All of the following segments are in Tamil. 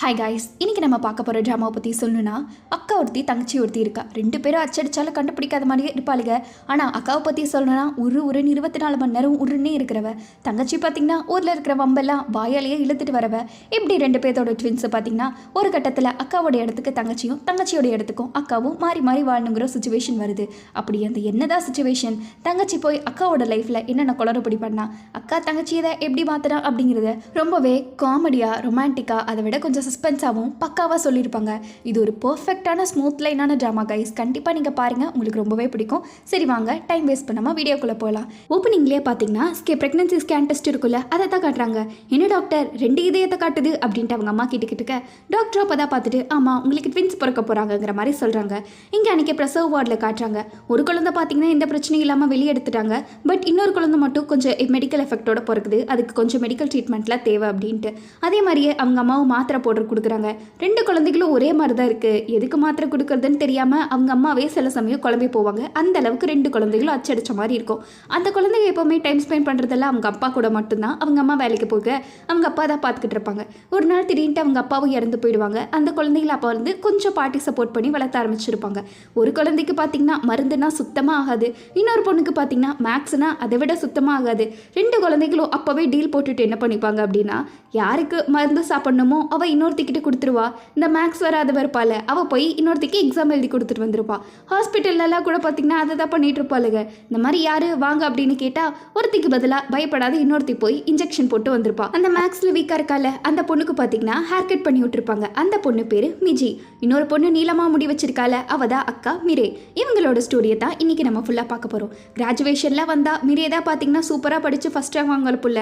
ஹாய் காய்ஸ், இன்றைக்கி நம்ம பார்க்க போகிற ட்ராமாவை பற்றி சொல்லணுன்னா, அக்கா ஒருத்தி தங்கச்சி ஒருத்தி இருக்கா. 2 பேரும் அச்சடிச்சாலும் கண்டுபிடிக்காத மாதிரியே இருப்பாளுங்க. ஆனால் அக்காவை பற்றி சொல்லணும்னா உருன்னு 24 மணி நேரம் உருன்னே இருக்கிறவ. தங்கச்சி பார்த்திங்கன்னா ஊரில் இருக்கிற வம்பெல்லாம் வாயாலேயே இழுத்துட்டு வரவ. இப்படி 2 பேர்த்தோட ட்வின்ஸை பார்த்திங்கன்னா ஒரு கட்டத்தில் அக்காவோட இடத்துக்கு தங்கச்சியும் தங்கச்சியோட இடத்துக்கும் அக்காவும் மாறி மாறி வாழணுங்கிற சுச்சுவேஷன் வருது. அப்படி அந்த என்னதான் சுச்சுவேஷன், தங்கச்சி போய் அக்காவோட லைஃப்பில் என்னென்ன குளறுபடி பண்ணா, அக்கா தங்கச்சி இதை எப்படி மாற்றினா அப்படிங்கிறத ரொம்பவே காமெடியாக ரொமான்டிக்காக அதை விட கொஞ்சம் சஸ்பென்ஸாகவும் பக்காவாக சொல்லியிருப்பாங்க. இது ஒரு பர்ஃபெக்டான ஸ்மூத் லைனான ட்ராமா கைஸ். கண்டிப்பாக நீங்கள் பாருங்கள், உங்களுக்கு ரொம்பவே பிடிக்கும். சரி வாங்க டைம் வேஸ்ட் பண்ணாமல் வீடியோக்குள்ளே போகலாம். ஓப்பனிங்லேயே பார்த்தீங்கன்னா ப்ரெக்னன்சி ஸ்கேன் டெஸ்ட் இருக்குல்ல, அதை தான் காட்டுறாங்க. என்ன டாக்டர் 2 இதயத்தை காட்டுது அப்படின்ட்டு அவங்க அம்மா கிட்ட டாக்டர் அப்போ தான் பார்த்துட்டு ஆமாம் உங்களுக்கு ட்வின்ஸ் பிறக்க போகிறாங்கங்கிற மாதிரி சொல்கிறாங்க. இங்கே அன்றைக்கி பிரசவ வார்டில் காட்டுறாங்க. ஒரு குழந்தை பார்த்தீங்கன்னா எந்த பிரச்சனையும் இல்லாமல் வெளியே எடுத்துட்டாங்க. பட் இன்னொரு குழந்தை மட்டும் கொஞ்சம் மெடிக்கல் எஃபெக்டோட பிறக்குது. அதுக்கு கொஞ்சம் மெடிக்கல் ட்ரீட்மெண்ட்லாம் தேவை அப்படின்ட்டு. அதே மாதிரியே அவங்க அம்மாவும் மாத்திரை போடுற கொடுக்குறாங்க. 2 குழந்தைகளும் ஒரே மாதிரி தான் இருக்குது. எதுக்கு மாத்திரை கொடுக்குறதுன்னு தெரியாமல் அவங்க அம்மாவே சில சமயம் குழம்பி போவாங்க. அந்த அளவுக்கு 2 குழந்தைகளும் அச்சடிச்ச மாதிரி இருக்கும். அந்த குழந்தைங்க எப்போவுமே டைம் ஸ்பெண்ட் பண்ணுறதெல்லாம் அவங்க அப்பா கூட மட்டும்தான். அவங்க அம்மா வேலைக்கு போக அவங்க அப்பா தான் பார்த்துக்கிட்டு இருப்பாங்க. ஒரு நாள் திடீர்னு அவங்க அப்பாவும் இறந்து போயிடுவாங்க. அந்த குழந்தைகளை அப்பா வந்து கொஞ்சம் பாட்டி சப்போர்ட் பண்ணி வளர்த்த ஆரம்பிச்சிருப்பாங்க. ஒரு குழந்தைக்கு பார்த்தீங்கன்னா மருந்துனா சுத்தமாக ஆகாது. இன்னொரு பொண்ணுக்கு பார்த்தீங்கன்னா மேக்ஸ்னா அதை விட சுத்தமாக ஆகாது. 2 குழந்தைகளும் அப்போவே டீல் போட்டுட்டு என்ன பண்ணிப்பாங்க அப்படின்னா, யாருக்கு மருந்து சாப்பிடணுமோ அவள் இன்னொருத்திக்கிட்ட கொடுத்துருவா. இந்த மேக்ஸ் வராத இருப்பாள், அவள் போய் இன்னொருத்திக்கு எக்ஸாம் எழுதி கொடுத்துட்டு வந்துருப்பா. ஹாஸ்பிட்டல்லாம் கூட பார்த்தீங்கன்னா அதை தான் பண்ணிட்டு இருப்பாளுங்க. இந்த மாதிரி யாரு வாங்க அப்படின்னு கேட்டால் ஒருத்திக்கு பதிலாக பயப்படாத இன்னொருத்தி போய் இன்ஜெக்ஷன் போட்டு வந்திருப்பா. அந்த மேக்ஸில் வீக்காக இருக்கால அந்த பொண்ணுக்கு பார்த்தீங்கன்னா ஹேர் கட் பண்ணி விட்டுருப்பாங்க. அந்த பொண்ணு பேர் மிஜி. இன்னொரு பொண்ணு நீளமாக முடி வச்சிருக்கால, அவள் தான் அக்கா மிரே. இவங்களோட ஸ்டோரியை தான் இன்னைக்கு நம்ம ஃபுல்லாக பார்க்க போகிறோம். கிராஜுவேஷனில் வந்தா மிரே தான் பார்த்தீங்கன்னா சூப்பராக படித்து ஃபர்ஸ்ட் ரேங்க் வாங்கல புள்ள.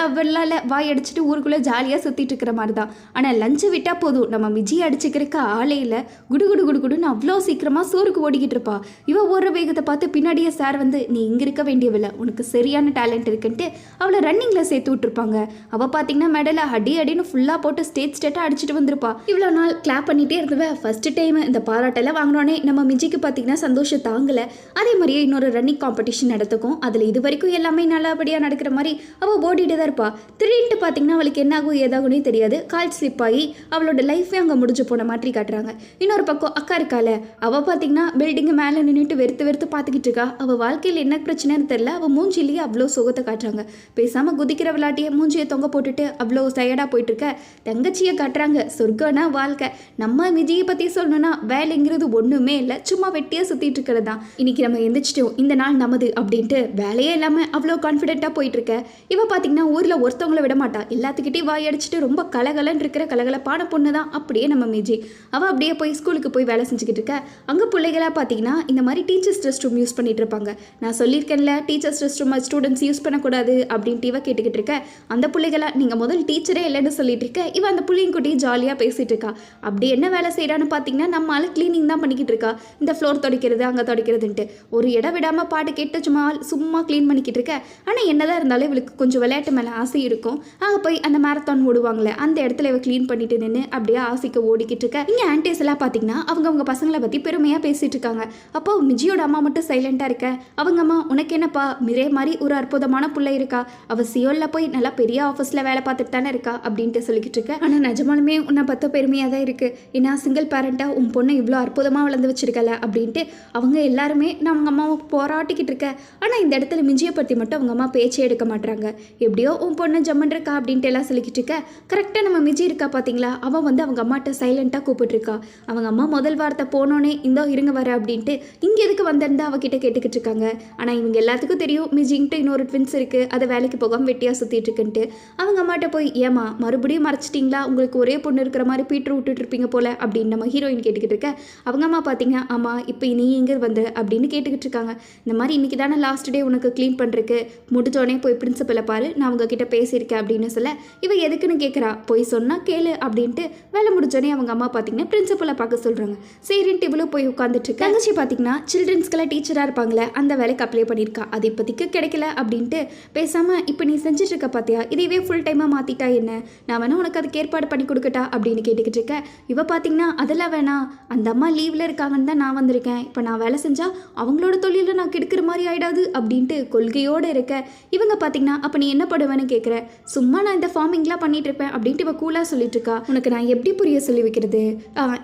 அவளால் வாய் அடிச்சுட்டு ஊருக்குள்ளே ஜாலியாக சுற்றிட்டு இருக்கிற மாதிரி தான். ஆனால் லஞ்சு விட்டால் போதும் நம்ம மிஜி அடிச்சுக்கிறக்க ஆளே இல்லை. குடுன்னு அவ்வளோ சீக்கிரமாக சோறுக்கு ஓடிக்கிட்டு இருப்பா. ஓடுற வேகத்தை பார்த்து பின்னாடியே சார் வந்து நீ இங்கே இருக்க வேண்டியவில்லை, உனக்கு சரியான டேலண்ட் இருக்குன்ட்டு அவளை ரன்னிங்கில் சேர்த்து விட்டுருப்பாங்க. அவள் பார்த்தீங்கன்னா மெடலை அடின்னு ஃபுல்லாக போட்டு ஸ்டேட்டாக அடிச்சுட்டு வந்திருப்பா. இவ்வளோ நாள் கிளாப் பண்ணிகிட்டே இருந்தவ ஃபர்ஸ்ட் டைம் இந்த பாராட்டெல்லாம் வாங்கினோடனே நம்ம மிஜிக்கு பார்த்தீங்கன்னா சந்தோஷம் தாங்கலை. அதே மாதிரியே இன்னொரு ரன்னிங் காம்படிஷன் நடத்துக்கும். அதில் இது வரைக்கும் எல்லாமே நல்லபடியாக நடக்கிற மாதிரி அவள் ஓடிட்டு தான் இருப்பா. திடீர்னு பார்த்தீங்கன்னா அவளுக்கு என்னாகும் ஏதாகும்னே தெரியாது. கால் ஸ்லிப் ஆகி அவளோட லைஃபே அங்கே முடிஞ்சு போன மாதிரி காட்டுறாங்க. இன்னொரு பக்கம் அக்கா இருக்கால, அவள் பார்த்தீங்கன்னா பில்டிங்கு மேலே நின்றுட்டு வெறுத்து பார்த்துக்கிட்டு இருக்கா. அவள் வாழ்க்கையில் என்ன பிரச்சனைன்னு தெரியல. அவள் மூஞ்சிலேயே அவ்வளோ சுகத்தை காட்டுறாங்க. பேசாமல் குதிக்கிற விளையாட்டியை மூஞ்சியை தொங்க போட்டுட்டு அவ்வளோ டயர்டாக போயிட்டு இருக்க தங்கச்சியை காட்டுறாங்க. சொர்க்கம்னா வாழ்க்கை. நம்ம விஜயை பற்றி சொல்லணும்னா வேலைங்கிறது ஒன்றுமே இல்லை, சும்மா வெட்டியாக சுற்றிட்டு இருக்கிறது தான். இன்னைக்கு நம்ம எந்திரிச்சிட்டோம், இந்த நாள் நமது அப்படின்ட்டு வேலையே இல்லாமல் அவ்வளோ கான்ஃபிடென்ட்டாக போயிட்டு இருக்க. இவள் பார்த்தீங்கன்னா ஊரில் ஒருத்தவங்கள விட மாட்டா. எல்லாத்துக்கிட்டையும் வாய் அடிச்சுட்டு ரொம்ப கலகலன்னு இருக்கிற கலகலப்பான பொண்ணு தான் அப்படியே நம்ம மிஜி. அவள் அப்படியே போய் ஸ்கூலுக்கு போய் வேலை செஞ்சுக்கிட்டு இருக்க. அங்கே பிள்ளைகளாக பார்த்தீங்கன்னா இந்த மாதிரி டீச்சர்ஸ் ரெஸ்ட் ரூம் யூஸ் பண்ணிட்டு இருப்பாங்க. நான் சொல்லியிருக்கேன்ல teachers rest room students use பண்ணக்கூடாது அப்படின்ட்டு இவ கேட்டுக்கிட்டு இருக்க. அந்த பிள்ளைகளா நீங்கள் முதல் டீச்சரே இல்லைன்னு சொல்லிட்டு இருக்க. இவன் அந்த பிள்ளைங்கூட்டியும் ஜாலியாக பேசிகிட்டு இருக்கா. அப்படி என்ன வேலை செய்கிறான்னு பார்த்தீங்கன்னா நம்மளால கிளீனிங் தான் பண்ணிக்கிட்டு இருக்கா. இந்த ஃப்ளோர் துடைக்கிறது அங்கே துடைக்கிறதுன்ட்டு ஒரு இடம் விடாமல் பாட்டு கேட்டு சும்மா க்ளீன் பண்ணிக்கிட்டு இருக்க. ஆனால் என்னதான் இருந்தாலும் இவளுக்கு கொஞ்சம் விளையாட்டு மேலே ஆசை இருக்கும். அங்கே போய் அந்த மேரத்தான் ஓடுவாங்களே அந்த இடத்துல இவ க்ளீன் பண்ணிட்டு நின்று அப்படியே ஆசைக்கு ஓடிக்கிட்டு இருக்க. இங்கே ஆன்டிஸ் எல்லாம் பார்த்தீங்கன்னா அவங்க பசங்களை பற்றி பெருமையாக பேசிட்டு இருக்காங்க. அப்போ மிஜியோட அம்மா மட்டும் சைலண்டாக இருக்க. அவங்க அம்மா உனக்கு என்னப்பா மிரே மாதிரி ஒரு அற்புதமான பிள்ளை இருக்கா, அவள் சியோலில் போய் நல்லா பெரிய ஆஃபீஸில் வேலை பார்த்துட்டு தானே இருக்கா அப்படின்ட்டு சொல்லிக்கிட்டு இருக்க. ஆனால் நிஜமாலுமே உன்னை பார்த்த பெருமையாக தான் இருக்குது. ஏன்னா சிங்கிள் பேரண்ட்டாக உன் பொண்ணை இவ்வளோ அற்புதமாக வளர்ந்து வச்சிருக்கல அப்படின்ட்டு அவங்க எல்லாருமே நான் அவங்க அம்மாவை போராட்டிக்கிட்டு இருக்க. ஆனால் இந்த இடத்துல மிஜியை பற்றி மட்டும் அவங்க அம்மா பேச்சே எடுக்க மாட்டாங்க. எப்படியோ உன் பொண்ணு ஜம்மன் இருக்கா அப்படின்ட்டு எல்லாம் சொல்லிக்கிட்டு இருக்க. கரெக்டாக நம்ம மிஜி இருக்கா பார்த்தீங்களா, அவன் வந்து அவங்க அம்மாட்ட சைலண்ட்டாக கூப்பிட்டுருக்கா. அவங்க அம்மா முதல் வார்த்தை போனோன்னே இந்தோ இருங்க வர அப்படின்ட்டு இங்கே எதுக்கு வந்திருந்தா அவகிட்ட கேட்டுக்கிட்டு இருக்காங்க. ஆனால் இவங்க எல்லாத்துக்கும் தெரியும் மிஜிங்கிட்ட இன்னொரு ட்வின்ஸ் இருக்குது, அதை வேலைக்கு போகாமல் வெட்டியாக சுற்றிட்டு இருக்குன்ட்டு. அவங்க அம்மாட்ட போய் ஏமா மறுபடியும் மறைச்சிட்டிங்களா, உங்களுக்கு ஒரே பொண்ணு இருக்கிற மாதிரி பீட்டர் விட்டுட்டு இருப்பீங்க போல அப்படின்னு நம்ம ஹீரோயின் கேட்டுக்கிட்டு இருக்க. அவங்க அம்மா பார்த்தீங்க ஆமாம் இப்போ நீ எங்கே வந்து அப்படின்னு கேட்டுக்கிட்டு இருக்காங்க. இந்த மாதிரி இன்றைக்கி தானே லாஸ்ட் டே உனக்கு க்ளீன் பண்ணுறக்கு, முடிஞ்சோடனே போய் பிரின்சிபலை பாரு, நான் உங்ககிட்ட பேசியிருக்கேன் அப்படின்னு சொல்ல இவ எதுக்குன்னு கேட்குறா. போய் சொன்னால் கேளு அப்படின்ட்டு வேலை முடிஞ்சோடனே அவங்க அம்மா பார்த்தீங்கன்னா பிரின்சிபலை பார்க்க சொல்கிறாங்க. சரின்ட்டு இவ்வளோ போய் உட்காந்துட்டு இருக்கு. தங்கச்சி பார்த்தீங்கன்னா சில்ட்ரன்ஸ்க்கெல்லாம் டீச்சராக இருப்பாங்களே அந்த வேலைக்கு அப்ளை பண்ணியிருக்கா. அது இப்போதைக்கு கிடைக்கல அப்படின்ட்டு பேசாமல் இப்போ நீ செஞ்சுட்டு இருக்க பார்த்தியா, இதுவே ஃபுல் டைமாக மாற்றிட்டா என்ன, நான் வேணா உனக்கு அதுக்கு ஏற்பாடு பண்ணி கொடுக்கட்டா அப்படின்னு கேட்டுக்கிட்டு இருக்க. இவ பார்த்தீங்கன்னா அதெல்லாம் வேணாம், அந்த அம்மா லீவில் இருக்காங்கன்னு தான் நான் வந்திருக்கேன். இப்போ நான் வேலை செஞ்சால் அவங்களோட தொழிலில் நான் கெடுக்கிற மாதிரி ஆகிடாது அப்படின்ட்டு கொள்கையோடு இருக்க. இவங்க பார்த்தீங்கன்னா அப்போ நீ என்ன பண்ணுவேன்னு கேட்குற. சும்மா நான் இந்த ஃபார்மிங்லாம் பண்ணிட்டு இருப்பேன் அப்படின்ட்டு இவ கூலாக சொல்லிட்டு பார்த்துட்டு இருக்கா. உனக்கு நான் எப்படி புரிய சொல்லி வைக்கிறது?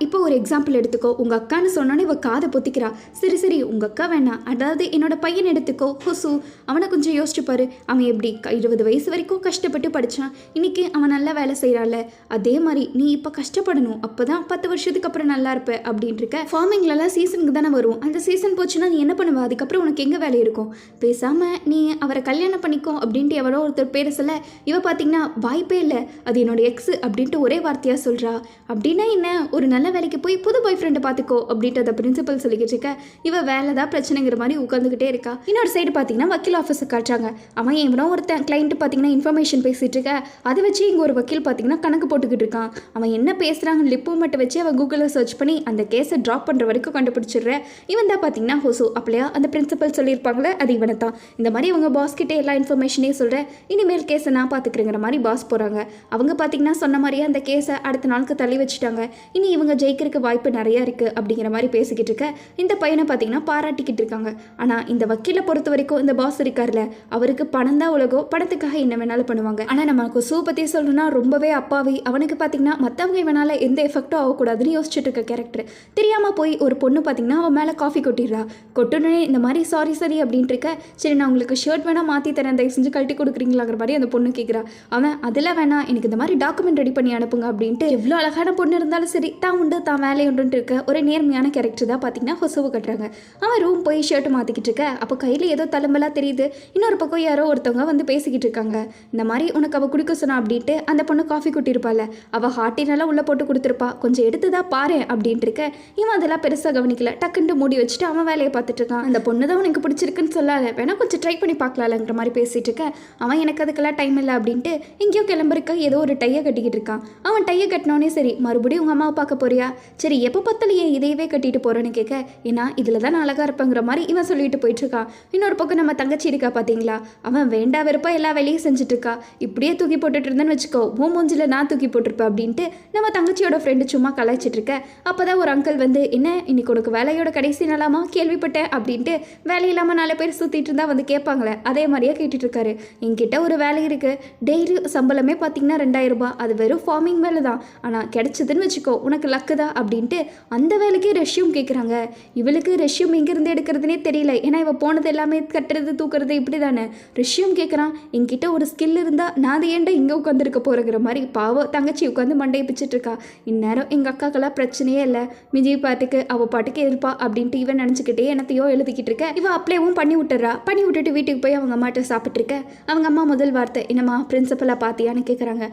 இப்போ ஒரு எக்ஸாம்பிள் எடுத்துக்கோ. உங்கள் அக்கான்னு சொன்னோன்னே இவ காதை பொத்திக்கிறா. சரி சரி உங்கள் அக்கா வேணாம், அதாவது என்னோட பையன் எடுத்துக்கோ ஹொசு. அவனை கொஞ்சம் யோசிச்சுப்பாரு. அவன் எப்படி 20 வயசு வரைக்கும் கஷ்டப்பட்டு படித்தான், இன்னைக்கு அவன் நல்லா வேலை செய்கிறாள். அதே மாதிரி நீ இப்போ கஷ்டப்படணும், அப்போ தான் 10 வருஷத்துக்கு அப்புறம் நல்லா இருப்ப அப்படின்ட்டு இருக்க. ஃபார்மிங்லலாம் சீசனுக்கு தானே வரும், அந்த சீசன் போச்சுன்னா நீ என்ன பண்ணுவ? அதுக்கப்புறம் உனக்கு எங்கே வேலை இருக்கும்? பேசாமல் நீ அவரை கல்யாணம் பண்ணிக்கோ அப்படின்ட்டு எவரோ ஒருத்தர் பேரை சொல்ல, இவ பார்த்தீங்கன்னா வாய்ப்பே இல்லை, அது என்னோட எக்ஸ் அப்படின்ட்டு ஒரே வார்த்தையாக சொல்கிறா. அப்படின்னா என்ன, ஒரு நல்ல வேலைக்கு போய் புது பாய் ஃப்ரெண்டை பார்த்துக்கோ அப்படின்ட்டு அந்த பிரின்சிபல் சொல்லிக்கிட்டு இருக்க. இவ வேலை தான் பிரச்சனைங்கிற மாதிரி உட்காந்துக்கிட்டே இருக்கா. இன்னொரு சைடு பார்த்தீங்கன்னா வக்கீல் ஆஃபீஸை காட்டுறாங்க. அவன் எவனோ ஒருத்தன் கிளைண்ட்டு பார்த்தீங்கன்னா இன்ஃபர்மேஷன் பேசிகிட்டு இருக்க. அதை வச்சு இங்கே ஒரு வக்கீல் பார்த்தீங்கன்னா கணக்கு போட்டுக்கிட்டு இருக்கான். அவன் என்ன பேசுகிறாங்க லிப்பு மட்டும் வச்சு அவன் கூகுளில் சர்ச் பண்ணி அந்த கேஸை ட்ராப் பண்ணுற வரைக்கும் கண்டுபிடிச்சிடுற. இவன் தான் பார்த்தீங்கன்னா ஹொசு. அப்படியா அந்த பிரின்சிபல் சொல்லியிருப்பாங்களே, அது இவனை தான். இந்த மாதிரி அவங்க பாஸ் கிட்டே எல்லா இன்ஃபர்மேஷனையும் சொல்கிறேன், இனிமேல் கேஸை நான் பார்த்துக்கிறேங்கிற மாதிரி பாஸ் போகிறாங்க. அவங்க பார்த்தீங்கன்னா சொன்ன மாதிரியே அந்த கேஸை அடுத்த நாளுக்கு தள்ளி வச்சுட்டாங்க. இனி இவங்க ஜெயிக்கிறதுக்கு வாய்ப்பு நிறையா இருக்குது அப்படிங்கிற மாதிரி பேசிக்கிட்டு இருக்க. இந்த பையனை பார்த்தீங்கன்னா பாராட்டிக்கிட்டு இருக்காங்க. ஆனால் இந்த வக்கீலை பொறுத்த வரைக்கும் இந்த பாஸ் இருக்கார்ல, அவருக்கு பணம் தான் உலகம், பணத்துக்காக என்ன வேணாலும் பண்ணுவாங்க. ஆனால் நம்ம கொசு பற்றி சொல்லணும்னா ரொம்பவே அப்பாவி. அவனுக்கு பார்த்தீங்கன்னா மற்றவங்க இவனால் எந்த எஃபெக்டும் ஆகக்கூடாதுன்னு யோசிச்சுட்டு இருக்க கேரக்டர். தெரியாமல் போய் ஒரு பொண்ணு பார்த்தீங்கன்னா அவன் மேலே காஃபி கொட்டிடுறா. கொட்டுனே இந்த மாதிரி சாரி சரி அப்படின்ட்டு இருக்க. சரி நான் உங்களுக்கு ஷர்ட் வேணால் மாற்றி தரேன், தயவு செஞ்சு கழட்டி கொடுக்குறீங்களாங்கிற மாதிரி அந்த பொண்ணு கேட்குறா. அவன் அதெல்லாம் வேணாம், எனக்கு இந்த மாதிரி டாக்குமெண்ட் ரெடி பண்ணி அனுப்புங்க அப்படின்ட்டு. எவ்வளோ அழகான பொண்ணு இருந்தாலும் சரி, தான் உண்டு தான் வேலை உண்டுன்ட்டு இருக்க ஒரு நேர்மையான கேரக்டர் தான் பார்த்தீங்கன்னா ஹொசவு கட்டுறாங்க. அவன் ரூம் போய் ஷர்ட் மாற்றிக்கிட்டு இருக்க. அப்போ கையில் ஏதோ தழும்பெல்லாம் தெரியுது. இன்னொரு பக்கம் யாரோ ஒருத்தவங்க வந்து பேசிக்கிட்டு இருக்காங்க. இந்த மாதிரி உனக்கு அவள் குடிக்க சொன்னா அப்படின்ட்டு அந்த பொண்ணு காஃபி கொட்டியிருப்பாள். அவள் ஹாட்டினெல்லாம் உள்ளே போட்டு கொடுத்துருப்பா, கொஞ்சம் எடுத்து தான் பாரு அப்படின்ட்டு இருக்க. இவன் அதெல்லாம் பெருசாக கவனிக்கல, டக்குன்னு மூடி வச்சுட்டு அவன் வேலையை பார்த்துட்டு இருக்கான். அந்த பொண்ணு தான் உனக்கு பிடிச்சிருக்குன்னு சொல்லாத, வேணா கொஞ்சம் ட்ரை பண்ணி பார்க்கலாம்ங்கிற மாதிரி பேசிட்டு இருக்க. அவன் எனக்கு அதுக்கெல்லாம் டைம் இல்லை அப்படின்ட்டு எங்கேயோ கிளம்புறக்க ஏதோ ஒரு டையை கட்டிக்கிட்டு இருக்கான். அவன் டையை கட்டினோடனே சரி மறுபடியும் உங்கள் அம்மாவை பார்க்க போறியா? சரி எப்போ பார்த்தாலும் ஏன் இதையவே கட்டிட்டு போகிறேன்னு கேட்க, ஏன்னா இதில் தான் நான் அழகாக இருப்பேங்கிற மாதிரி இவன் சொல்லிட்டு போயிட்டு இருக்கான். இன்னொரு பக்கம் நம்ம தங்கச்சி இருக்கா பார்த்தீங்களா, அவன் வேண்டா வெறுப்பா எல்லா வேலையும் செஞ்சுட்டு இருக்கா. இப்படியே தூக்கி போட்டுட்டு இருந்தேன்னு வச்சுக்கோ, ஓ மூஞ்சில் நான் தூக்கி போட்டிருப்பேன் அப்படின்ட்டு நம்ம தங்கச்சியோட ஃப்ரெண்டு சும்மா கலாய்ச்சிட்டு இருக்க. அப்போ தான் ஒரு அங்கிள் வந்து, என்ன இன்னைக்கு உனக்கு வேலையோட கடைசி நாளாமா கேள்விப்பட்டேன் அப்படின்ட்டு வேலை இல்லாமல் 4 பேர் சுற்றிட்டு இருந்தா வந்து கேட்பாங்களே, அதே மாதிரியே கேட்டுட்டு இருக்காரு. என்கிட்ட ஒரு வேலை இருக்குது, டெய்லி சம்பளமே பார்த்தீங்கன்னா 2000 ரூபாய், அது வெறும் ஃபார்மிங் வேலை தான், ஆனால் கிடைச்சதுன்னு வச்சுக்கோ உனக்கு லக்கு தான் அப்படின்ட்டு அந்த வேலைக்கே ரெஷ்யூம் கேட்குறாங்க. இவளுக்கு ரெஷ்யூம் எங்கேருந்து எடுக்கிறதுனே தெரியல, ஏன்னா இவ போனது எல்லாமே கட்டுறது தூக்குறது இப்படி தானே. ரெஷ்யூம் கேட்குறான். என்கிட்ட ஒரு ஸ்கில் இருந்தால் நான் அது ஏன்டா இங்கே உட்காந்துருக்க போகிறங்கிற மாதிரி பாவம் தங்கச்சி உட்காந்து மண்டையை பிச்சுட்டு இருக்கா. இந்நேரம் எங்கள் அக்காக்கெல்லாம் பிரச்சனையே இல்லை, மிஜி பாட்டுக்கு அவள் பாட்டுக்கு இருப்பா அப்படின்ட்டு இவன் நினச்சிக்கிட்டே என்னத்தையோ எழுதிக்கிட்டு இருக்க. இவன் அப்ளைவும் பண்ணி விட்டுறா. பண்ணி விட்டுட்டு வீட்டுக்கு போய் அவங்க அம்மாட்ட சாப்பிட்ருக்க. அவங்க அம்மா முதல் வார்த்தை, என்னம்மா பிரின்சிபலாக பார்த்தியான்னு கேட்குறாங்க.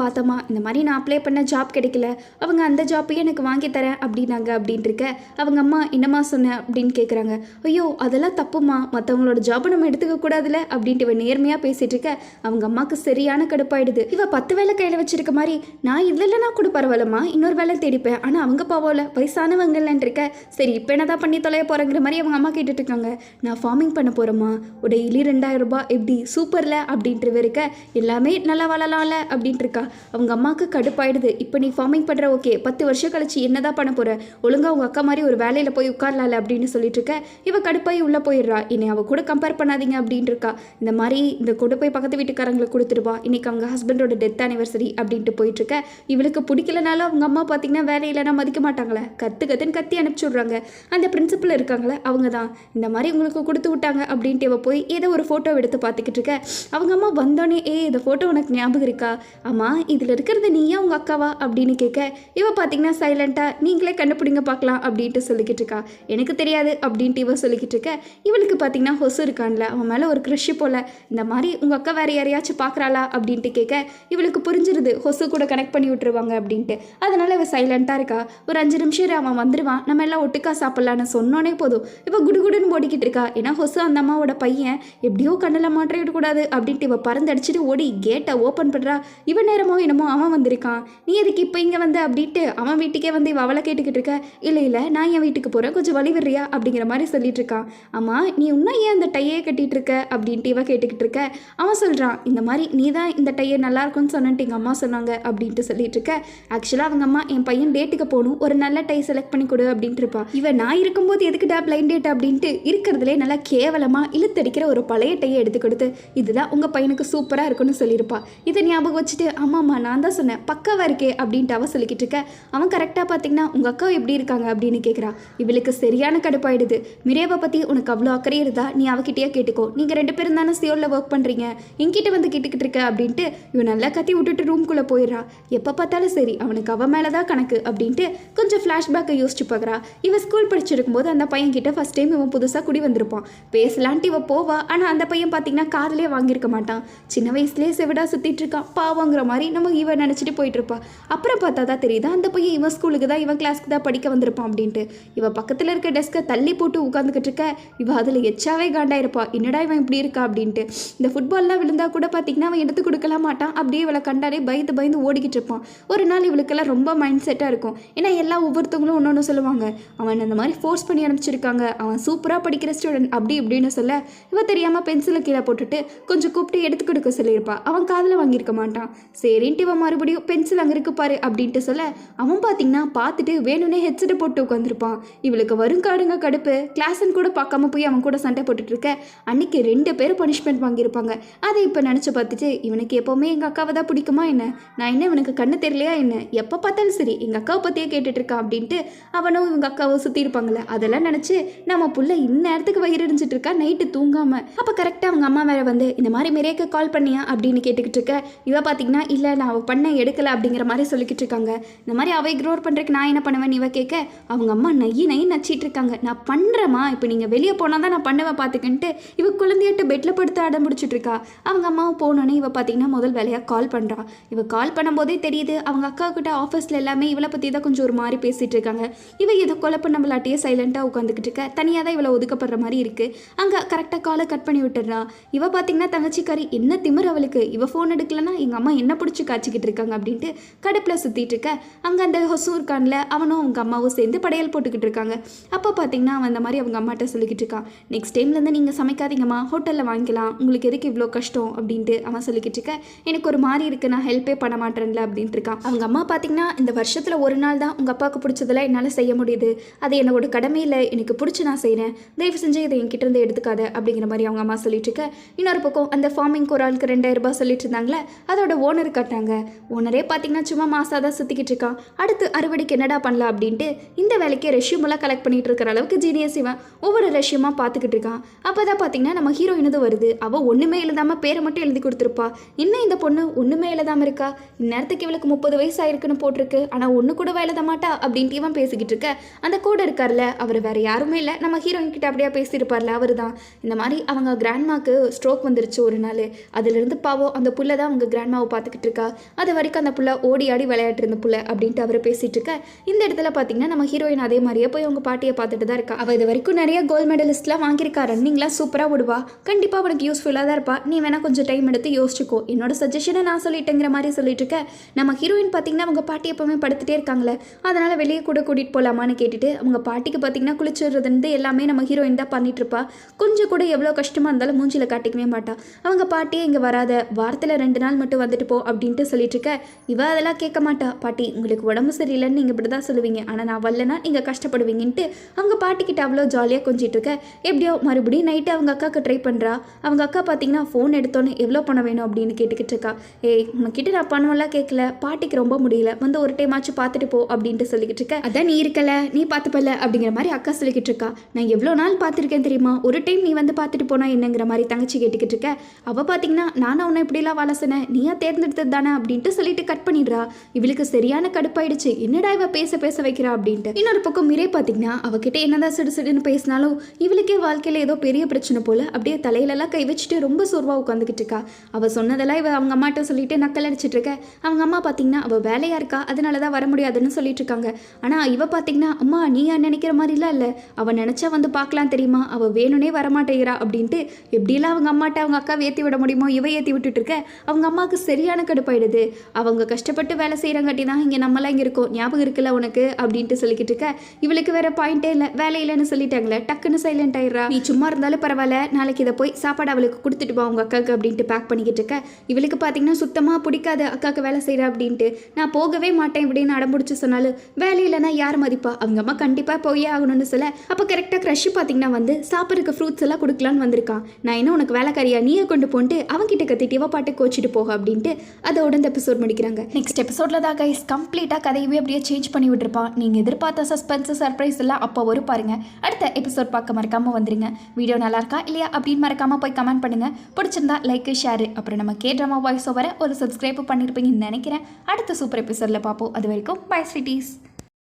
பார்த்தம்மா, இந்த மாதிரி நான் அப்ளை பண்ண ஜாப் கிடைக்கல, அவங்க அந்த ஜாப்பையும் எனக்கு வாங்கி தரேன் அப்படின்னாங்க அப்படின்ட்டு இருக்க. அவங்க அம்மா என்னம்மா சொன்னேன் அப்படின்னு கேட்குறாங்க. ஐயோ அதெல்லாம் தப்புமா, மற்றவங்களோட ஜாப்பை நம்ம எடுத்துக்க கூடாதுல அப்படின்ட்டு இவன் நேர்மையாக பேசிட்டு இருக்க. அவங்க அம்மாவுக்கு சரியான கடுப்பாயிடுது. இவ 10 வேலை கையில் வச்சிருக்க மாதிரி, நான் இல்லைன்னா கூட பரவாயில்லம்மா, இன்னொரு வேலை தேடிப்பேன், ஆனால் அவங்க பாவோல வயசானவங்கன்னு இருக்க. சரி இப்போ என்னதான் பண்ணி தொலைய போகிறங்கிற மாதிரி அவங்க அம்மா கேட்டுட்டு இருக்காங்க. நான் ஃபார்மிங் பண்ண போகிறேம்மா, டெய்லி 2000 ரூபாய் எப்படி சூப்பரில் அப்படின்ட்டு இருக்க, எல்லாமே நல்லா வளரலாம்ல அப்படின்ட்டு இருக்கா. அவங்க அம்மாவுக்கு கடுப்பாயிடுது. இப்போ நீ ஃபார்மிங் பண்ணுற ஓகே, 10 வருஷம் கழிச்சு என்னதான் பண்ண போகிற, ஒழுங்காக அவங்க அக்கா மாதிரி ஒரு வேலையில் போய் உட்காரலாம்ல அப்படின்னு சொல்லிட்டு இருக்க. இவ கடுப்பாய் உள்ளே போயிடுறா. என்னை அவள் கூட கம்பேர் பண்ணாதீங்க அப்படின்னு இருக்கா. இந்த மாதிரி இந்த கூட போய் பக்கத்து வீட்டுக்காரங்களை கொடுத்துருவா, இன்னைக்கு அவங்க ஹஸ்பண்டோட டெத் ஆனிவர்சரி அப்படின்ட்டு போயிட்டு இருக்க. இவளுக்கு பிடிக்கலனாலும் அவங்க அம்மா பார்த்தீங்கன்னா வேலை இல்லைனா மதிக்க மாட்டாங்களே, கத்துன்னு கத்தி அனுப்பிச்சி விட்றாங்க. அந்த பிரின்சிபல் இருக்காங்களே அவங்க தான் இந்த மாதிரி உங்களுக்கு கொடுத்து விட்டாங்க அப்படின்ட்டு இவ போய் ஏதோ ஒரு ஃபோட்டோ எடுத்து பார்த்துக்கிட்டு இருக்க. அவங்க அம்மா வந்தோடனே, இந்த ஃபோட்டோ உனக்கு ஞாபகம் இருக்கா, ஆமாம் இதில் இருக்கிறது நீயா உங்கள் அக்காவா அப்படின்னு கேட்க. இவ பார்த்தீங்கன்னா சைலண்ட்டாக, நீங்களே கண்டுபிடிங்க பார்க்கலாம் அப்படின்ட்டு சொல்லிக்கிட்டு இருக்கா. எனக்கு தெரியாது அப்படின்ட்டு இவ சொல்லிக்கிட்டு இருக்க. இவளுக்கு பார்த்தீங்கன்னா ஹொசு இருக்கான்ல, அவன் மேலே ஒரு க்ரஷ் போல். இந்த மாதிரி உங்கள் அக்கா வேறு யாரையாச்சும் பார்க்குறாளா அப்படின்ட்டு கேட்க. இவளுக்கு புரிஞ்சிருது ஹொசு கூட கனெக்ட் பண்ணி விட்டுருவாங்க அப்படின்ட்டு. அதனால் இவ சைலண்ட்டாக இருக்கா. ஒரு 5 நிமிஷம் அவன் வந்துடுவான், நம்ம எல்லாம் ஒட்டுக்கா சாப்பிட்லான்னு சொன்னோன்னே போதும் இவ குடுகுடுன்னு ஓடிக்கிட்டு இருக்கா. ஏன்னா ஹொசு அந்த அம்மாவோட பையன், எப்படியோ கண்ணில் மாற்றிடக்கூடாது அப்படின்ட்டு இவ பறந்தடிச்சிட்டு ஓடி கேட்டை ஓப்பன் பண்ணுறா. இவன் நேரமோ என்னமோ அவன் வந்திருக்கான். நீ எதுக்கு இப்போ இங்கே வந்து அப்படின்ட்டு அவன் வீட்டுக்கே வந்து இவ அவளை கேட்டுக்கிட்டு இருக்க. இல்லை நான் என் வீட்டுக்கு போகிறேன், கொஞ்சம் வழி விடுறியா அப்படிங்கிற மாதிரி சொல்லிட்டு இருக்கான். ஆமாம் நீ இன்னும் ஏன் அந்த டையே கட்டிகிட்டு இருக்க அப்படின்ட்டு இவ கேட்டுக்கிட்டு இருக்க. அவன் சொல்கிறான், இந்த மாதிரி நீ தான் இந்த டையை நல்லா இருக்கும்னு சொன்னன்ட்டு எங்கள் அம்மா சொன்னாங்க அப்படின்ட்டு சொல்லிட்டு இருக்க. ஆக்சுவலாக அவங்க அம்மா என் பையன் டேட்டுக்கு போகணும், ஒரு நல்ல டை செலக்ட் பண்ணி கொடு அப்படின்ட்டு இருப்பா. இவன் நான் இருக்கும்போது எதுக்குடா பிளைண்ட் டேட் அப்படின்ட்டு இருக்கிறதுலே நல்லா கேவலமாக இழுத்தடிக்கிற ஒரு பழைய டையை எடுத்து கொடுத்து, இதுதான் உங்கள் பையனுக்கு சூப்பராக இருக்குன்னு சொல்லியிருப்பா. இதை ஞாபகம் வச்சுட்டு, ஆமாம்மா நான் தான் தான் சொன்னேன், பக்காவாக இருக்கே அப்படின்ட்டு அவள் சொல்லிக்கிட்டு இருக்க. அவன் கரெக்டாக பார்த்தீங்கன்னா உங்கள் அக்கா எப்படி இருக்காங்க அப்படின்னு கேட்குறா. இவளுக்கு சரியான கடுப்பாயிடுது. மிரேவை பற்றி உனக்கு அவ்வளோ அக்கறை இருந்தா நீ அவகிட்டயே கேட்டுக்கோ, நீங்கள் 2 பேரும் தானே சியோலில் ஒர்க் பண்ணுறீங்க, என்கிட்ட வந்து கேட்டுக்கிட்டு இருக்க அப்படின்ட்டு இவன் நல்லா கத்தி விட்டுட்டு ரூம்குள்ளே போயிடுறா. எப்போ பார்த்தாலும் சரி அவனுக்கு அவன் மேலே தான் கணக்கு அப்படின்ட்டு கொஞ்சம் ஃப்ளாஷ்பேக்கை யோசிச்சு பார்க்குறா. இவன் ஸ்கூல் படிச்சிருக்கும் போது அந்த பையன்கிட்ட ஃபஸ்ட் டைம் இவன் புதுசாக குடி வந்திருப்பான். பேசலான்ட்டு இவன் போவா. ஆனால் அந்த பையன் பார்த்தீங்கன்னா காதலே வாங்கியிருக்க மாட்டான். சின்ன வயசுலேயே செவிடா சுற்றிட்டு இருக்கான் பாவங்கிற மாதிரி நம்ம இவன் நினச்சிட்டு போயிட்டு இருப்பா. அப்புறம் பார்த்தா தான் தெரியுதா அந்த பையன் இவன் ஸ்கூலுக்கு தான் இவன் கிளாஸ்க்கு தான் படிக்க வந்திருப்பான் அப்படின்ட்டு. இவன் பக்கத்தில் இருக்க டெஸ்க்கை தள்ளி போட்டு உட்காந்துக்கிட்டு இருக்க. இவன் அதில் எச்சாவே காண்டாயிருப்பா, என்னடா இவன் இப்படி இருக்கா அப்படின்ட்டு. இந்த ஃபுட்பால்லாம் விழுந்தா கூட பார்த்தீங்கன்னா அவன் எடுத்து கொடுக்கலாம் மாட்டான். அப்படியே இவளை கண்டாலே பயந்து பயந்து ஓடிக்கிட்டு இருப்பான். ஒரு நாள் இவளுக்கெல்லாம் ரொம்ப மைண்ட் செட்டாக இருக்கும். ஏன்னா எல்லாம் ஒவ்வொருத்தவங்களும் ஒன்று ஒன்று சொல்லுவாங்க, அவன் அந்த மாதிரி ஃபோர்ஸ் பண்ணி அனுப்பிச்சிருக்காங்க, அவன் சூப்பராக படிக்கிற ஸ்டூடெண்ட் அப்படி இப்படின்னு சொல்ல இவன் தெரியாமல் பென்சிலை கீழே போட்டுட்டு கொஞ்சம் கூப்பிட்டு எடுத்து கொடுக்க சொல்லியிருப்பா. அவன் காதில் வாங்கியிருக்க மாட்டான். சரின்ட்டு இவன் மறுபடியும் பென்சில் அங்கே இருக்கு பாரு அப்படின்ட்டு சொல்ல அவன் பார்த்தீங்கன்னா பார்த்துட்டு வேணும்னே ஹெட்செட்டை போட்டு உட்காந்துருப்பான். இவளுக்கு வரும் காடுங்க கடுப்பு. கிளாஸ்ன்னு கூட பார்க்காம போய் அவன் கூட சண்டை போட்டுட்டு இருக்க. அன்னைக்கு 2 பேரும் பனிஷ்மெண்ட் வாங்கியிருப்பாங்க. அதை இப்போ நினச்சி பார்த்துட்டு இவனுக்கு எப்போவுமே எங்கள் அக்காவை தான் பிடிக்குமா என்ன, நான் என்ன இவனுக்கு கண்ணு தெரியலையா என்ன, எப்போ பார்த்தாலும் சரி எங்கள் அக்காவை பற்றியே கேட்டுட்டு இருக்கான் அப்படின்ட்டு அவனும் இவங்க அக்காவை சுற்றி இருப்பாங்களே அதெல்லாம் நினச்சி நம்ம புள்ள இந்நேரத்துக்கு வயிறு எரிஞ்சிட்டு இருக்கா நைட்டு தூங்காமல். அப்போ கரெக்டாக அவங்க அம்மா வேற வந்து இந்த மாதிரி மிரேக்கு கால் பண்ணியா அப்படின்னு கேட்டுக்கிட்டு இருக்க. இவ பார்த்தீங்கன்னா இல்லை நான் அவள் பண்ண எடுக்கலை அப்படிங்கிற மாதிரி சொல்லிக்கிட்டு இருக்காங்க. இந்த மாதிரி அவை இக்னோர் பண்ணுறதுக்கு நான் என்ன பண்ணுவேன் இவ கேட்க அவங்க அம்மா நை நச்சிட்டு இருக்காங்க. நான் பண்ணுறேம்மா, இப்போ நீங்கள் வெளியே போனால் தான் நான் பண்ணுவேன் பார்த்துக்கின்ட்டு இவ குழந்தையிட்டு பெட்டில் படுத்து அடம் பிடிச்சிட்டு இருக்கா. அவங்க அம்மாவும் போனோன்னே இவ பார்த்தீங்கன்னா முதல் வேலையாக கால் பண்ணுறா. இவ கால் பண்ணும்போதே தெரியுது அவங்க அக்கா கிட்ட ஆஃபீஸில் எல்லாமே இவளை பற்றி தான் கொஞ்சம் ஒரு மாதிரி பேசிகிட்டு இருக்காங்க. இவ இதை கொலை பண்ணலாட்டியே சைலண்ட்டாக உட்காந்துக்கிட்டு இருக்க. தனியாக தான் இவளை ஒதுக்கப்படுற மாதிரி இருக்குது. அங்கே கரெக்டாக காலை கட் பண்ணி விட்டுறா. இவ பார்த்தீங்கன்னா தங்கச்சிக்காரி என்ன திமிர் அவளுக்கு, இவ ஃபோன் எடுக்கலன்னா எங்கள் அம்மா என்ன பிடிச்சி காய்ச்சிக்கிட்டு இருக்காங்க அப்படின்ட்டு கடுப்பில் சுற்றிட்டு இருக்க. அங்கே அந்த ஹொசூர் கானில் அவனும் அவங்க அம்மாவும் சேர்ந்து படையல் போட்டுக்கிட்டு இருக்காங்க. அப்போ பார்த்தீங்கன்னா அவன் அந்த மாதிரி அவங்க அம்மாட்ட சொல்லிக்கிட்டு இருக்கான், நெக்ஸ்ட் டைம்லேருந்து நீங்கள் சமைக்காதீங்கம்மா, ஹோட்டலில் வாங்கிக்கலாம், உங்களுக்கு எதுக்கு இவ்வளோ கஷ்டம் அப்படின்ட்டு அவன் சொல்லிக்கிட்டு இருக்க. எனக்கு ஒரு மாதிரி இருக்குது, நான் ஹெல்ப்பே பண்ண மாட்டேன்ல அப்படின்ட்டு இருக்கான். அவங்க அம்மா பார்த்தீங்கன்னா இந்த வருஷத்தில் ஒரு நாள் தான் உங்கள் அப்பாவுக்கு பிடிச்சதெல்லாம் என்னால் செய்ய முடியுது, அது என்னோட கடமையில் எனக்கு பிடிச்சி நான் செய்கிறேன், தயவு செஞ்சு இதை என்கிட்ட இருந்து எடுத்துக்காத அப்படிங்கிற மாதிரி அவங்க அம்மா சொல்லிட்டு இருக்க. இன்னொரு பக்கம் அந்த ஃபார்மிங் ஒரு ஆளுக்கு 2000 ரூபாய் சொல்லிட்டு இருந்தாங்களே அதோட ஓனர் கட்டாங்க. ஓனரே பார்த்தீங்கன்னா சும்மா மாசாதான் சுற்றிக்கிட்டு இருக்கான். அடுத்து அறுவடைக்கு என்னடா பண்ணலாம் அப்படின்ட்டு இந்த வேலைக்கு ரெஷ்யூமெல்லாம் கலெக்ட் பண்ணிட்டு இருக்கிற அளவுக்கு ஜீனியஸ் இவன் ஒவ்வொரு ரெஷ்யூமாக பார்த்துக்கிட்டு இருக்கான். அப்போ தான் பார்த்தீங்கன்னா நம்ம ஹீரோயினது வருது. அவள் ஒன்றுமே எழுதாமல் பேரை மட்டும் எழுதி கொடுத்துருப்பா. இன்னும் இந்த பொண்ணு ஒன்றுமே எழுதாமல் இருக்கா, இந்நேரத்துக்கு இவளுக்கு 30 வயசு ஆயிருக்குன்னு போட்டிருக்கு, ஆனால் ஒன்று கூட எழுத மாட்டா அப்படின்ட்டு இவன் பேசிக்கிட்டு இருக்க. அந்த கூட இருக்கார்ல அவர் வேற யாருமே இல்லை, நம்ம ஹீரோயின் கிட்ட அப்படியே பேசியிருப்பார்ல அவர் தான். இந்த மாதிரி அவங்க கிராண்ட்மாக்கு ஸ்ட்ரோக் வந்துருச்சு ஒரு நாள், அதுலேருந்து பாவம் அந்த புள்ள தான் அவங்க கிராண்ட்மாவை பார்த்துக்கிட்டு இருக்கா. அது வரைக்கும் அந்த புள்ள ஓடி ஆடி விளையாட்டு இருந்த புள்ள அப்படின்ட்டு அவர் பேசிட்டு இருக்க. இந்த இடத்துல பார்த்தீங்கன்னா நம்ம ஹீரோயின் அதே மாதிரியே போய் அவங்க பாட்டியை பார்த்துட்டு தான் இருக்கா. அவள் இது வரைக்கும் நிறைய கோல்டு மெடலிஸ்ட்லாம் வாங்கியிருக்கா, ரன்னிங்லாம் சூப்பராக விடுவா, கண்டிப்பாக அவனுக்கு யூஸ்ஃபுல்லாக தான் இருப்பா, நீ வேணா கொஞ்சம் டைம் எடுத்து யோசிச்சுக்கோ, என்னோட சஜஷனை நான் சொல்லிட்டேங்கிற மாதிரி சொல்லிட்டு இருக்க. நம்ம ஹீரோயின் பார்த்தீங்கன்னா அவங்க பாட்டி எப்பவுமே படுத்துட்டே இருக்காங்களே அதனால வெளியே கூட கூட்டிகிட்டு போகலாமான்னு கேட்டுட்டு அவங்க பாட்டிக்கு பார்த்தீங்கன்னா குளிச்சுடுறதுன்னு எல்லாமே நம்ம ஹீரோயின் தான் பண்ணிட்டு இருப்பா. கொஞ்சம் கூட எவ்வளோ கஷ்டமாக இருந்தாலும் மூஞ்சில் காட்டிக்கவே மாட்டா. அவங்க பாட்டியே இங்கே வராத, வாரத்தில் 2 நாள் மட்டும் வந்துட்டு போ அப்படின்ட்டு சொல்லிட்டு இருக்க. இவ அதெல்லாம் கேட்க மாட்டா. பாட்டி உங்களுக்கு உடம்பு சரியில்லைன்னு நீங்கள் இப்படி தான் சொல்லுவீங்க, ஆனால் நான் வரலன்னா நீங்கள் கஷ்டப்படுவீங்கன்ட்டு அவங்க பாட்டிக்கிட்ட அவ்வளோ ஜாலியாக கொஞ்சிட்டு இருக்க. எப்படியோ மறுபடியும் நைட்டு அவங்க அக்காவுக்கு ட்ரை பண்ணுறா. அவங்க அக்கா பார்த்தீங்கன்னா ஃபோன் எடுத்தோன்னே எவ்வளோ பணம் வேணும் அப்படின்னு கேட்டுக்கிட்டு இருக்கா. ஏய் உங்ககிட்ட நான் பணமெல்லாம் கேட்கல, பாட்டிக்கு ரொம்ப முடியல, வந்து ஒரு டைம் ஆச்சு பார்த்துட்டு போ அப்படின்ட்டு சொல்லிக்கிட்டு இருக்க. அதான் நீ இருக்கல நீ பார்த்துப்பல அப்படிங்கிற மாதிரி அக்கா சொல்லிக்கிட்டு இருக்கா. நான் எவ்வளோ நாள் பார்த்துருக்கேன் தெரியுமா, ஒரு டைம் நீ வந்து பார்த்துட்டு போனா என்னங்கிற மாதிரி தங்கச்சி கேட்டுக்கிட்டு இருக்க. அவள் பார்த்தீங்கன்னா நானும் அவனை இப்படிலாம் வாழ சொன்னேன், நீயா தேர்ந்தெடுத்தது தானே அப்படின்ட்டு சொல்லிட்டு கட் பண்ணிடுறா. இவளுக்கு சரியான கடுப்பாயிடுச்சு, என்னடா இவ பேச பேச வைக்கிறா அப்படின்ட்டு. இன்னொரு பக்கம் மிரே பார்த்தீங்கன்னா அவகிட்ட என்னதான் சிடுசிடுன்னு பேசினாலும் இவளுக்கே வாழ்க்கையில் ஏதோ பெரிய பிரச்சனை போல அப்படியே தலையிலெல்லாம் கை வச்சுட்டு ரொம்ப சோர்வாக உட்காந்துக்கிட்டு இருக்கா. அவள் சொன்னதெல்லாம் இவ அவங்க அம்மாட்ட சொல்லிட்டு நக்கல் அடிச்சிட்டு இருக்க. அவங்க அம்மா பார்த்தீங்கன்னா அவள் வேலையாக இருக்கா அதனால தான் வர முடியாதுன்னு சொல்லிட்டு இருக்காங்க. ஆனால் இவ பார்த்தீங்கன்னா அம்மா நீ நினைக்கிற மாதிரிலாம் இல்லை, அவள் நினச்சா வந்து பார்க்கலாம் தெரியுமா, அவள் வேணும்னே வரமாட்டேங்கிறா அப்படின்ட்டு எப்படிலாம் அவங்க அம்மாட்ட அவங்க அக்கா ஏற்றி விட முடியுமோ இவ ஏற்றி விட்டுட்டு இருக்க. அவங்க அம்மாவுக்கு சரியான கடுப்பாயிடுது. அவங்க கஷ்டப்பட்டு வேலை செய்கிறங்காட்டி தான் இங்கே நம்மளாம் இங்கே இருக்கோம், ஞாபகம் இருக்குல்ல உனக்கு அப்படின்ட்டு சொல்லிக்கிட்டு இருக்க. இவளுக்கு வேற பாயிண்டே இல்லை, வேலை இல்லைன்னு சொல்லிட்டாங்களே, டக்குன்னு சைலண்ட் ஆயிடுறா. நீ சும்மா இருந்தாலும் பரவாயில்ல, நாளைக்கு இதை போய் சாப்பாடு அவளுக்கு கொடுத்துட்டு போ அவங்க அக்காவுக்கு அப்படின்ட்டு பேக் பண்ணிக்கிட்டு இருக்க. இவளுக்கு பார்த்தீங்கன்னா சுத்தமாக பிடிக்காது அக்காவுக்கு வேலை செய்கிறா அப்படின்ட்டு. நான் போகவே மாட்டேன் இப்படின்னு அடம்பிடிச்சு சொன்னாலும் வேலை இல்லைன்னா யார் மதிப்பா, அவங்க அம்மா கண்டிப்பாக போயே ஆகணும்னு சொல்ல. அப்போ கரெக்டாக க்ரஷ் பார்த்தீங்கன்னா வந்து சாப்பிட்றதுக்கு ஃப்ரூட்ஸ் எல்லாம் கொடுக்கலான்னு வந்திருக்கான். நான் இன்னும் உனக்கு வேலைக்காரியா நீயே கொண்டு போன்ட்டு அவன்கிட்ட கத்திட்டு இவ பாட்டு கோச்சிட்டு போக அப்படின்ட்டு அதோட இந்த எபிசோட் எபிசோட் முடிக்கிறாங்க. நெக்ஸ்ட் எபிசோடில் தான் கைஸ் கம்ப்ளீட்டாக கதையவே அப்படியே சேஞ்ச் பண்ணி விட்டுருப்பான். நீங்கள் எதிர்பார்த்த சஸ்பென்ஸ் சர்ப்ரைஸ் எல்லாம் அப்போ வரும் பாருங்கள். அடுத்த எபிசோட் பார்க்க மறக்காமல் வந்துருங்க. வீடியோ நல்லா இருக்கா இல்லையா அப்படின்னு மறக்காமல் போய் கமெண்ட் பண்ணுங்கள். பிடிச்சிருந்தா லைக் ஷேரு அப்புறம் நம்ம K-drama வாய்ஸ் ஓவரை ஒரு சப்ஸ்கிரைப் பண்ணியிருப்பீங்கன்னு நினைக்கிறேன். அடுத்த சூப்பர் எபிசோடில் பார்ப்போம். அது வரைக்கும் பை ஸ்வீட்டீஸ்.